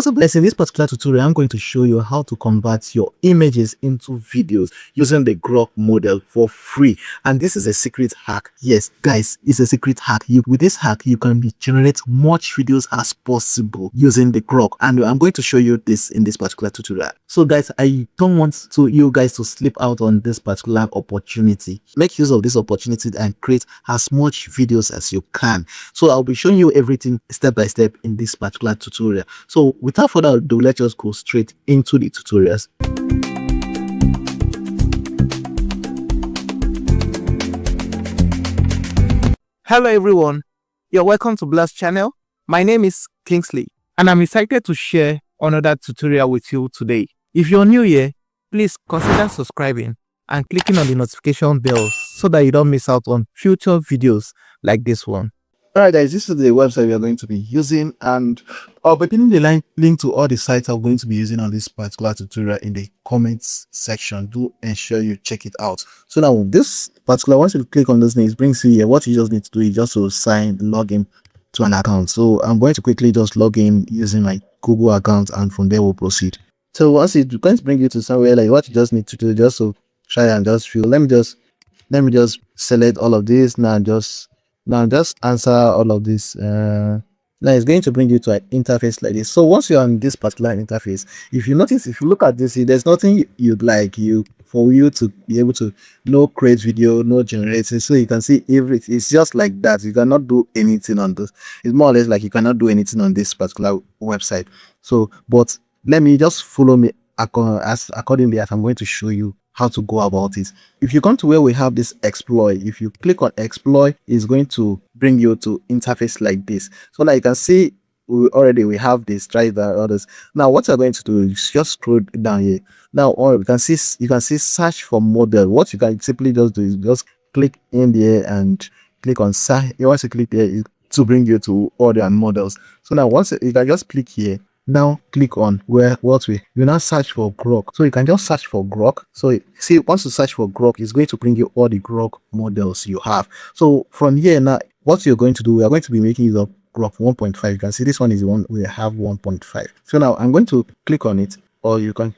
So guys, in this particular tutorial, I'm going to show you how to convert your images into videos using the Grok model for free. And this is a secret hack. Yes, guys, it's a secret hack. With this hack, you can generate much videos as possible using the Grok. And I'm going to show you this in this particular tutorial. So guys, I don't want you guys to slip out on this particular opportunity. Make use of this opportunity and create as much videos as you can. So I'll be showing you everything step by step in this particular tutorial. So without further ado, let's just go straight into the tutorials. Hello everyone, you're welcome to Blast channel. My name is Kingsley and I'm excited to share another tutorial with you today. If you're new here, please consider subscribing and clicking on the notification bell so that you don't miss out on future videos like this one. Alright guys, this is the website we are going to be using, and I'll be pinning the link to all the sites I'm going to be using on this particular tutorial in the comments section. Do ensure you check it out. So now this particular, once you click on this link, it brings you here. What you just need to do is just to log in to an account. So I'm going to quickly just log in using my Google account, and from there we'll proceed. So once it's going to bring you to somewhere, like what you just need to do, just to try and just fill. Let me just select all of this now. Just answer all of this. Now it's going to bring you to an interface like this. So once you're on this particular interface, if you notice, if you look at this, there's nothing you'd like for you to be able to create video, generate it. So you can see everything. It's just like that. You cannot do anything on this. It's more or less like you cannot do anything on this particular website. So, but let me just follow me accordingly as I'm going to show you how to go about it. If you come to where we have this exploit, if you click on exploit, it's going to bring you to interface like this. So now you can see we have this, try the others. Now what you're going to do is just scroll down here. Now you can see search for model. What you can simply just do is just click in there and click on search. You want to click there to bring you to all the models. So now once you can just click here. Now click on you now search for Grok. So you can just search for Grok. So see, once you search for Grok, it's going to bring you all the Grok models you have. So from here now, what you're going to do, we are going to be making use of GROK 1.5. You can see this one is the one we have 1.5. So now I'm going to click on it, or you can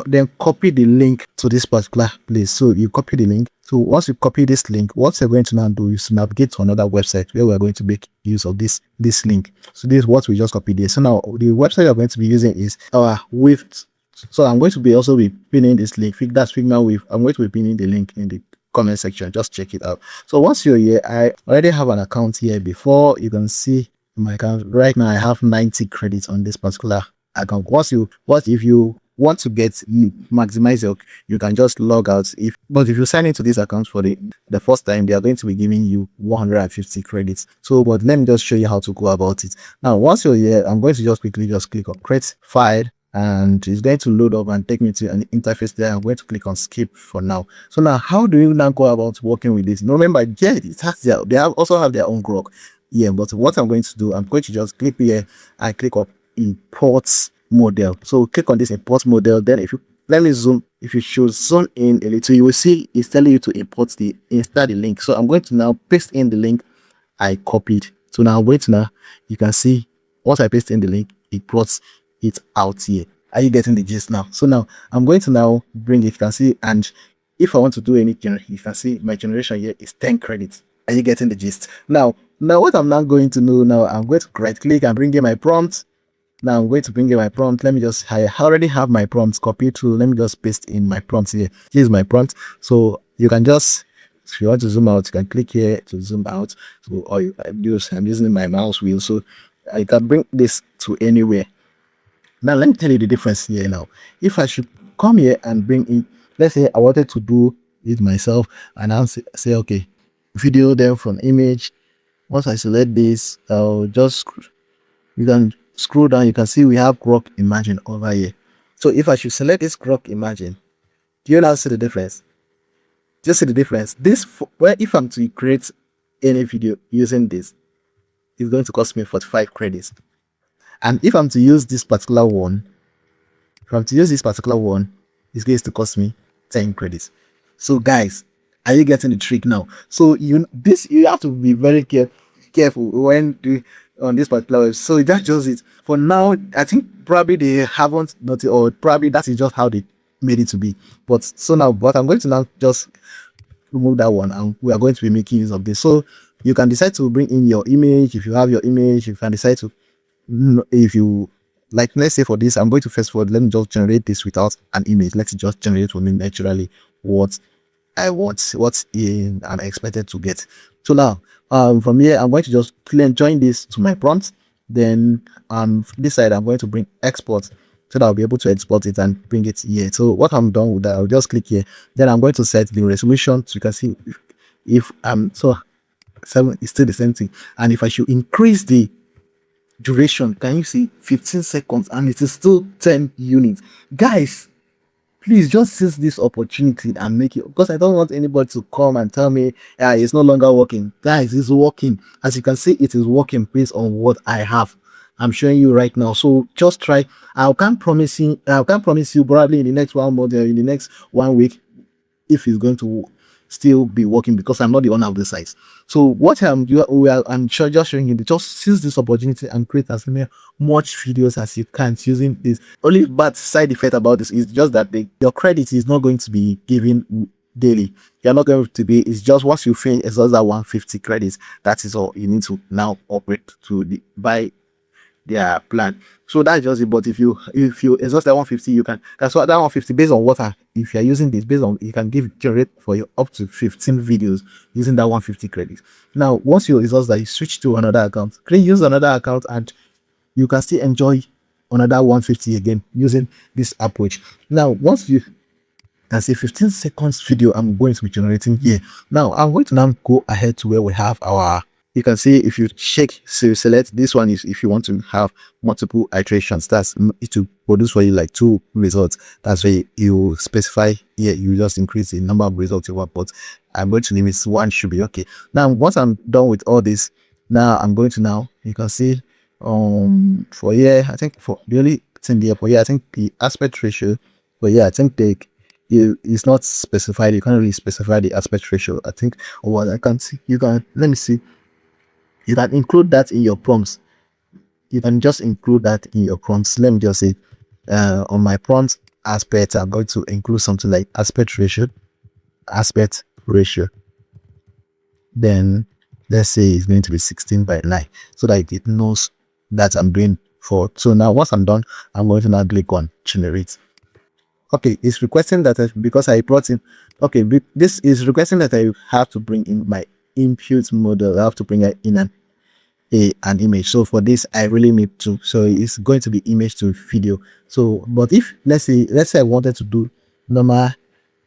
then copy the link to this particular place. So you copy the link. So once you copy this link, what you're going to now do is navigate to another website where we're going to make use of this link. So this is what we just copied here. So now the website we're going to be using is our Width. So I'm going to be also be pinning this link. That's Figma Width. I'm going to be pinning the link in the comment section. Just check it out. So once you're here, I already have an account here before. You can see my account right now. I have 90 credits on this particular account. If you want to maximize you can just log out. But if you sign into this account for the first time, they are going to be giving you 150 credits. So but let me just show you how to go about it. Now once you're here, I'm going to just quickly click on create file, and it's going to load up and take me to an interface there. I'm going to click on skip for now. So now how do you now go about working with this? Now remember, yeah, they also have their own Grok. Yeah, but what I'm going to do, I'm going to just click here and click on import model. So click on this import model. Then if you should zoom in a little, you will see it's telling you to insert the link. So I'm going to now paste in the link I copied. So now you can see once I paste in the link, it brought it out here. Are you getting the gist now? So now I'm going to now bring it. You can see, and if I want to do anything, you can see my generation here is 10 credits. Are you getting the gist? Now what I'm now going to do now, I'm going to right click and bring in my prompt. Now I'm going to bring in my prompt. I already have my prompts copied through. Let me just paste in my prompt here. Here's my prompt. So you can just, if you want to zoom out, you can click here to zoom out. So I'm using my mouse wheel, so I can bring this to anywhere. Now let me tell you the difference here. Now if I should come here and bring in, let's say I wanted to do it myself, and I'll say okay, video then from image. Once I select this, I'll just, you can scroll down, you can see we have Grok Imagine over here. So if I should select this Grok Imagine, do you now see the difference? Just see the difference. If I'm to create any video using this, it's going to cost me 45 credits. And if I'm to use this particular one, it's going to cost me 10 credits. So guys, are you getting the trick now? So you have to be very careful when on this particular website. So that's just it. For now, I think probably they haven't noticed, or probably that is just how they made it to be. But so now, but I'm going to now just remove that one, and we are going to be making use of this. So you can decide to bring in your image. If you have your image, you can decide to, if you like, let's say for this, I'm going to first of all, let me just generate this without an image. Let's just generate for me naturally what I want, what I'm expected to get. So now, from here, I'm going to just join this to my prompt. Then this side, I'm going to bring export, so that I'll be able to export it and bring it here. So what I'm done with that, I'll just click here. Then I'm going to set the resolution, so you can see if so 7 is still the same thing. And if I should increase the duration, can you see 15 seconds and it is still 10 units? Guys, please just seize this opportunity and make it, because I don't want anybody to come and tell me, yeah, it's no longer working. Guys, it's working. As you can see, it is working based on what I have. I'm showing you right now. So just try. I can't promise you probably in the next 1 month or in the next 1 week if it's going to still be working, because I'm not the owner of the site. So what I'm sure just showing you, just seize this opportunity and create as many much videos as you can using this. Only bad side effect about this is just that your credit is not going to be given daily. You're not going to be, it's just once you finish exhaust that 150 credits, that is all you need to now operate to buy their plan. So that's just it. But if you exhaust that 150, you can, that's what that 150 based on what if you're using this based on, you can generate for you up to 15 videos using that 150 credits. Now once you exhaust that, you switch to another account, use another account, and you can still enjoy another 150 again using this approach. Now once you can see 15 seconds video, I'm going to be generating here. Now I'm going to now go ahead to where we have our, you can see if you check, so select this one is if you want to have multiple iterations. That's it to produce for you like 2 results. That's where you specify here, you just increase the number of results you want, but I'm going to limit 1, should be okay. Now once I'm done with all this, now I'm going to, now you can see for here, I think for the only thing there for here, I think the aspect ratio, but yeah, I think it's not specified. You can't really specify the aspect ratio. I think, or what I can see, you can, let me see, you can include that in your prompts. You can just include that in your prompts. Let me just say, on my prompt aspect, I'm going to include something like aspect ratio. Then let's say it's going to be 16:9, so that it knows that I'm doing for. So now once I'm done, I'm going to now click on generate. Okay, it's requesting that because I brought in, okay, this is requesting that I have to bring in my input model. I have to bring in an image. So for this, I really need to, so it's going to be image to video. So but if let's say I wanted to do normal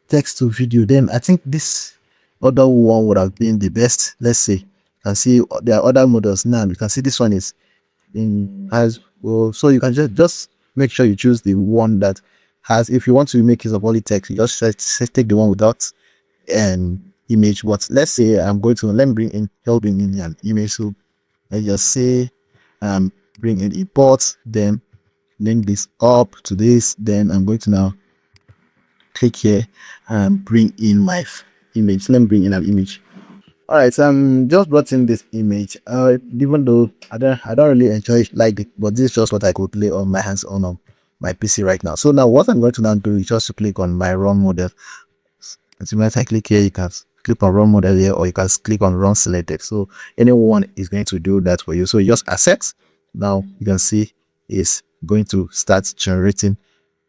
text to video, then I think this other one would have been the best. Let's say, and see there are other models. Now you can see this one is in as well, so you can just make sure you choose the one that has, if you want to make use of only text, you just take the one without an image. But let's say I'm going to, let me bring in, an image. So I just say bring in import, then link this up to this. Then I'm going to now click here and bring in my image. Let me bring in an image. All right, so I'm just brought in this image. Even though I don't really enjoy it like it, but this is just what I could lay on my hands on my PC right now. So now what I'm going to now do is just to click on my run model. As you might click here, you can click on run model here, or you can click on run selected. So anyone is going to do that for you. So you just accept. Now you can see it's going to start generating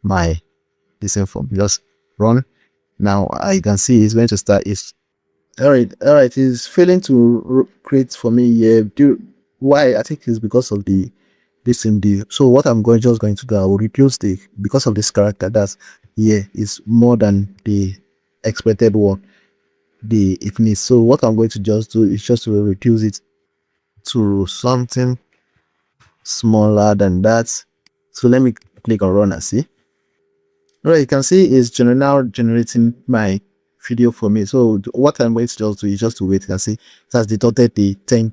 my this form. Just run. Now I can see it's going to start. It's all right. It's failing to create for me here. Why? I think it's because of the this in the. So what I'm just going to do, I will reduce the, because of this character that's here is more than the expected one it needs. So what I'm going to just do is just to reduce it to something smaller than that. So let me click on run and see. All right, you can see it's now generating my video for me. So what I'm going to just do is just to wait. You can see it has deducted the 10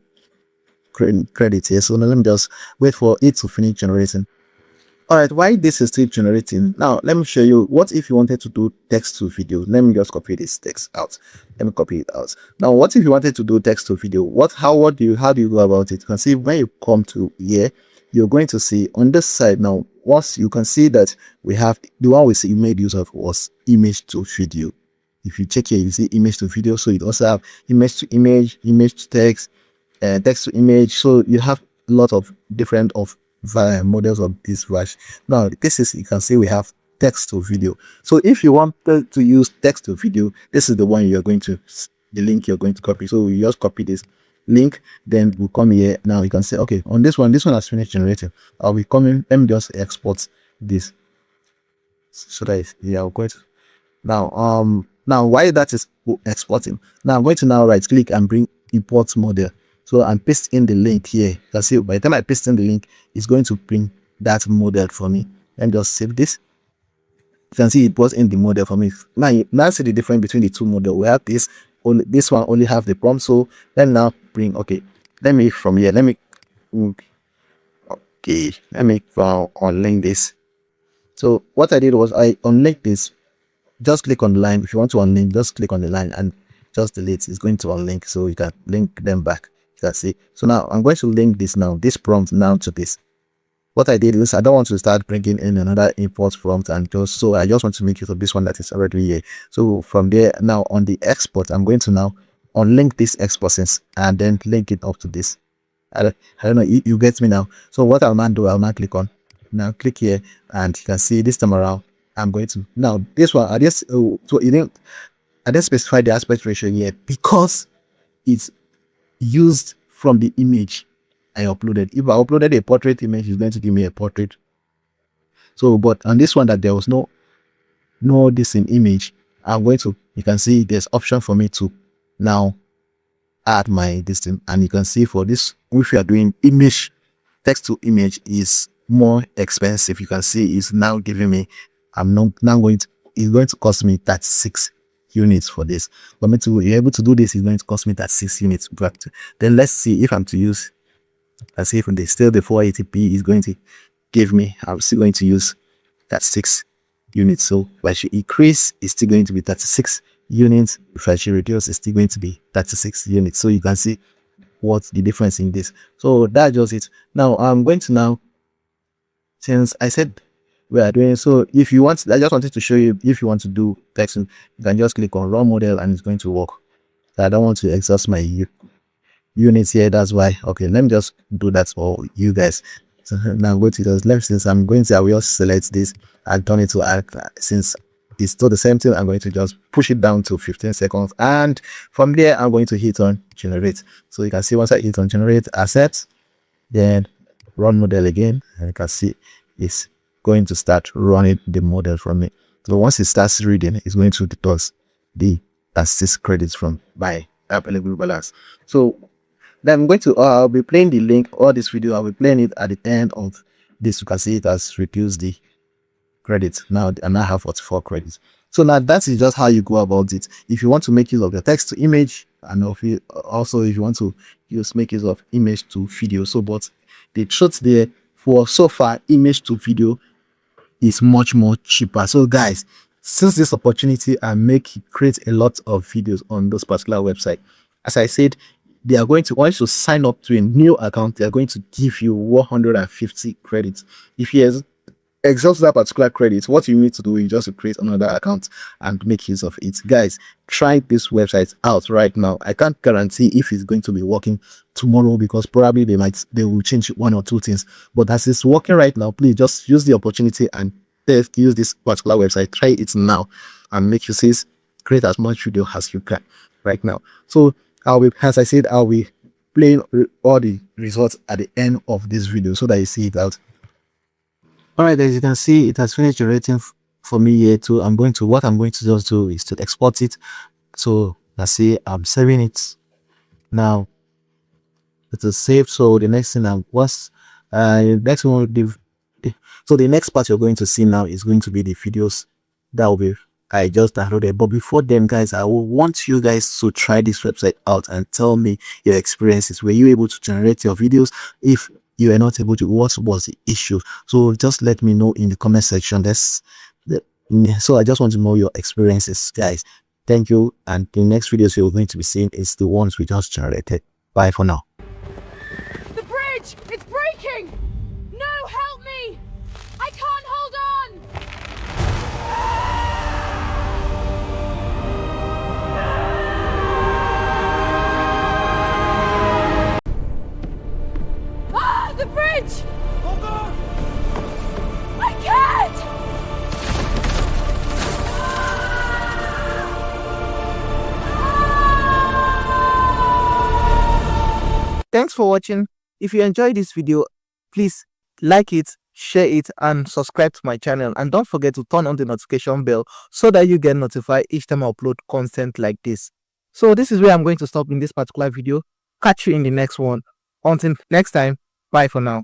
credits here. So now let me just wait for it to finish generating. All right, why this is still generating? Now, let me show you. What if you wanted to do text to video? Let me just copy this text out. Let me copy it out. Now, what if you wanted to do text to video? How do you go about it? You can see when you come to here, you're going to see on this side now. Once you can see that we have the one we see made use of was image to video. If you check here, you see image to video. So it also have image to image to text, text to image. So you have a lot of different of models of this version. Now this is, you can see we have text to video. So if you want to use text to video, this is the one you're going to, the link you're going to copy. So you just copy this link, then we'll come here. Now you can say, okay, on this one has finished generating. I'll be coming. Let me just export this so that yeah, I'm going to now why that is exporting. Now I'm going to now right click and bring import model. So I'm paste in the link here. You can see by the time I paste in the link, it's going to bring that model for me. Let me just save this. You can see it brought in the model for me. Now see the difference between the two models. We have this only, this one only have the prompt. So let me now bring, okay, let me from here, let me unlink this. So what I did was I unlinked this. Just click on the line. If you want to unlink, just click on the line and just delete. It's going to unlink, so you can link them back. You can see. So now I'm going to link this now, this prompt now to this. What I did is I don't want to start bringing in another import prompt, and so I just want to make use of this one that is already here. So from there now on the export, I'm going to now unlink this export and then link it up to this. I don't know, you get me now. So what I'll now do, I'll now click on, now click here, and you can see this time around I'm going to, now this one I just so you didn't, I didn't specify the aspect ratio here because it's used from the image I uploaded. If I uploaded a portrait image, it's going to give me a portrait. So but on this one that there was no this in image, I'm going to, you can see there's option for me to now add my distance, and you can see for this, if you are doing image, text to image is more expensive. You can see it's now giving me, I'm not now going to, it's going to cost me 36 units for this. For me to be able to do this, it's going to cost me 36 units. But then let's see if I'm to use, let's see if they still the 480p is going to give me, I'm still going to use 36 units. So if I should increase, it's still going to be 36 units. If I should reduce, it's still going to be 36 units. So you can see what's the difference in this. So that's just it. Now I'm going to now, since I said we are doing, so if you want, I just wanted to show you, if you want to do text, you can just click on run model and it's going to work. So I don't want to exhaust my units here, that's why. Okay, let me just do that for you guys. So now I'm going to just left, since I'm going to, I will select this and turn it to act. Since it's still the same thing, I'm going to just push it down to 15 seconds, and from there I'm going to hit on generate. So you can see once I hit on generate assets, then run model again, and you can see it's going to start running the model from me. So once it starts reading, it's going to deduct the 6 credits from my available balance. So then I'm going to, I'll be playing the link, or this video, I'll be playing it at the end of this. You can see it has reduced the credits. Now I now have 44 credits. So now that is just how you go about it. If you want to make use of the text to image, and also if you want to make use of image to video. So but the truth there, for so far, image to video is much more cheaper. So guys, since this opportunity, I create a lot of videos on those particular website. As I said, they are going to, once you sign up to a new account, they are going to give you 150 credits. If you exhaust that particular credit, what you need to do is just to create another account and make use of it. Guys, try this website out right now. I can't guarantee if it's going to be working tomorrow, because probably they will change one or two things, but as it's working right now, please just use the opportunity and use this particular website. Try it now and make use, create as much video as you can right now. So as I said, I'll be playing all the results at the end of this video so that you see it out. All right, as you can see, it has finished generating for me here too. What I'm going to just do is to export it. So let's see, I'm saving it now. It is saved. So the next thing so the next part you're going to see now is going to be the videos that will be I just downloaded. But before then, guys, I will want you guys to try this website out and tell me your experiences. Were you able to generate your videos? If you were not able to? What was the issue? So just let me know in the comment section. So I just want to know your experiences, guys. Thank you. And the next videos you're going to be seeing is the ones we just generated. Bye for now. The bridge! It's breaking! No, help me! I can't hold on! Ah, the bridge! Hold on! I can't! Thanks for watching. If you enjoyed this video, please like it, share it, and subscribe to my channel. And don't forget to turn on the notification bell so that you get notified each time I upload content like this. So this is where I'm going to stop in this particular video. Catch you in the next one. Until next time, bye for now.